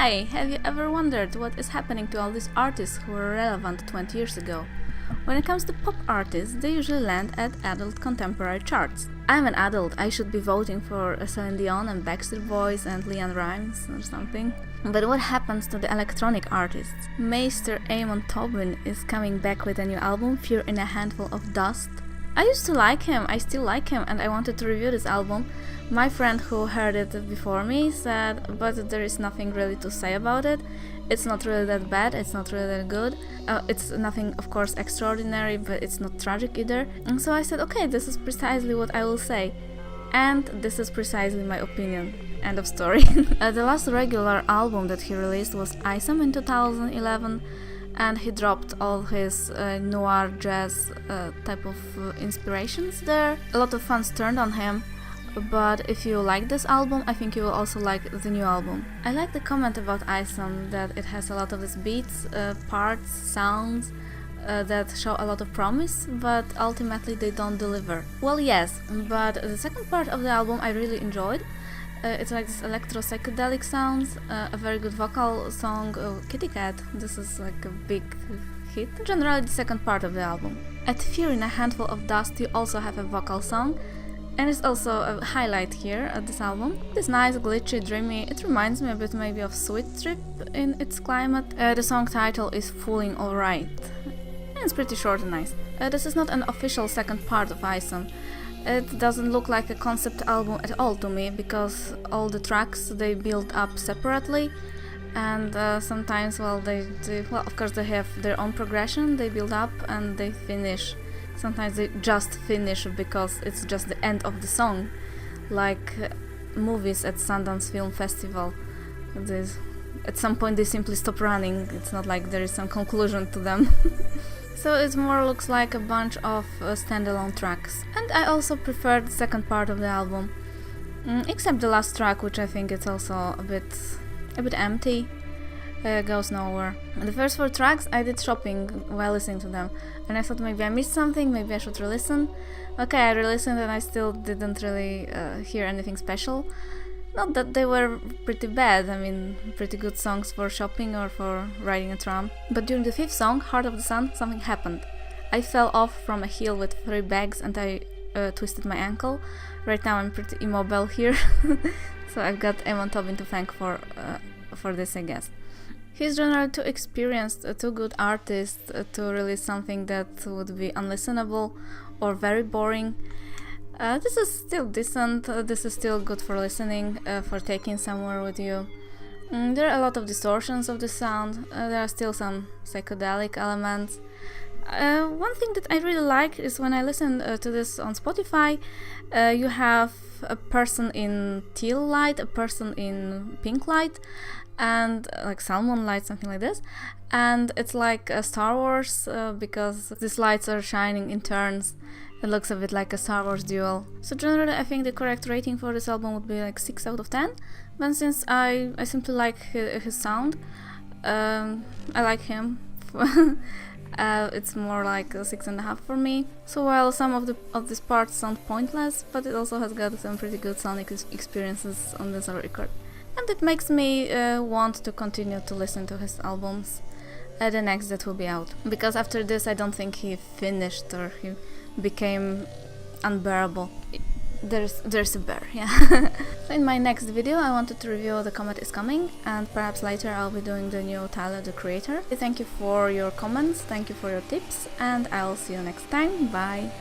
Hi! Have you ever wondered what is happening to all these artists who were relevant 20 years ago? When it comes to pop artists, they usually land at adult contemporary charts. I'm an adult, I should be voting for Celine Dion and Backstreet Boys and Leanne Rimes or something. But what happens to the electronic artists? Meister Amon Tobin is coming back with a new album, Fear in a Handful of Dust. I used to like him, I still like him, and I wanted to review this album. My friend who heard it before me said, but there is nothing really to say about it. It's not really that bad, it's not really that good. It's nothing, of course, extraordinary, but it's not tragic either. And so I said, okay, this is precisely what I will say. And this is precisely my opinion. End of story. The last regular album that he released was Isom in 2011. And he dropped all his noir jazz type of inspirations there. A lot of fans turned on him, but if you like this album, I think you will also like the new album. I like the comment about Isom that it has a lot of these beats, parts, sounds that show a lot of promise, but ultimately they don't deliver. Well, yes, but the second part of the album I really enjoyed. It's like this electro-psychedelic sounds, a very good vocal song, Kitty Cat. This is like a big hit. Generally the second part of the album. At Fear in a Handful of Dust you also have a vocal song, and it's also a highlight here at this album. It's nice, glitchy, dreamy. It reminds me a bit maybe of Sweet Trip in its climate. The song title is Fooling Alright. And it's pretty short and nice. This is not an official second part of Isom. It doesn't look like a concept album at all to me, because all the tracks they build up separately, and sometimes, well, of course they have their own progression, they build up and they finish. Sometimes they just finish because it's just the end of the song, like movies at Sundance Film Festival. At some point they simply stop running, it's not like there is some conclusion to them. So it more looks like a bunch of standalone tracks. And I also prefer the second part of the album, except the last track, which I think is also a bit empty, goes nowhere. And the first 4 tracks I did shopping while listening to them, and I thought maybe I missed something, maybe I should re-listen. Okay, I re-listened and I still didn't really hear anything special. Not that they were pretty bad, I mean, pretty good songs for shopping or for riding a tram. But during the 5th song, Heart of the Sun, something happened. I fell off from a hill with 3 bags and I twisted my ankle. Right now I'm pretty immobile here, so I've got Amon Tobin to thank for this, I guess. He's generally too experienced, too good artist to release something that would be unlistenable or very boring. This is still decent, this is still good for listening, for taking somewhere with you. There are a lot of distortions of the sound, there are still some psychedelic elements. One thing that I really like is when I listen to this on Spotify, you have a person in teal light, a person in pink light, and like salmon light, something like this. And it's like Star Wars, because these lights are shining in turns. It looks a bit like a Star Wars duel. So generally I think the correct rating for this album would be like 6 out of 10. But since I simply like his sound, I like him. It's more like a 6.5 for me. So while some of these parts sound pointless, but it also has got some pretty good sonic experiences on this record. And it makes me want to continue to listen to his albums, the next that will be out. Because after this I don't think he finished or he became unbearable. There's a bear, yeah. So in my next video I wanted to review The Comet Is Coming, and perhaps later I'll be doing the new Tyler, the Creator. Thank you for your comments, thank you for your tips, and I'll see you next time. Bye!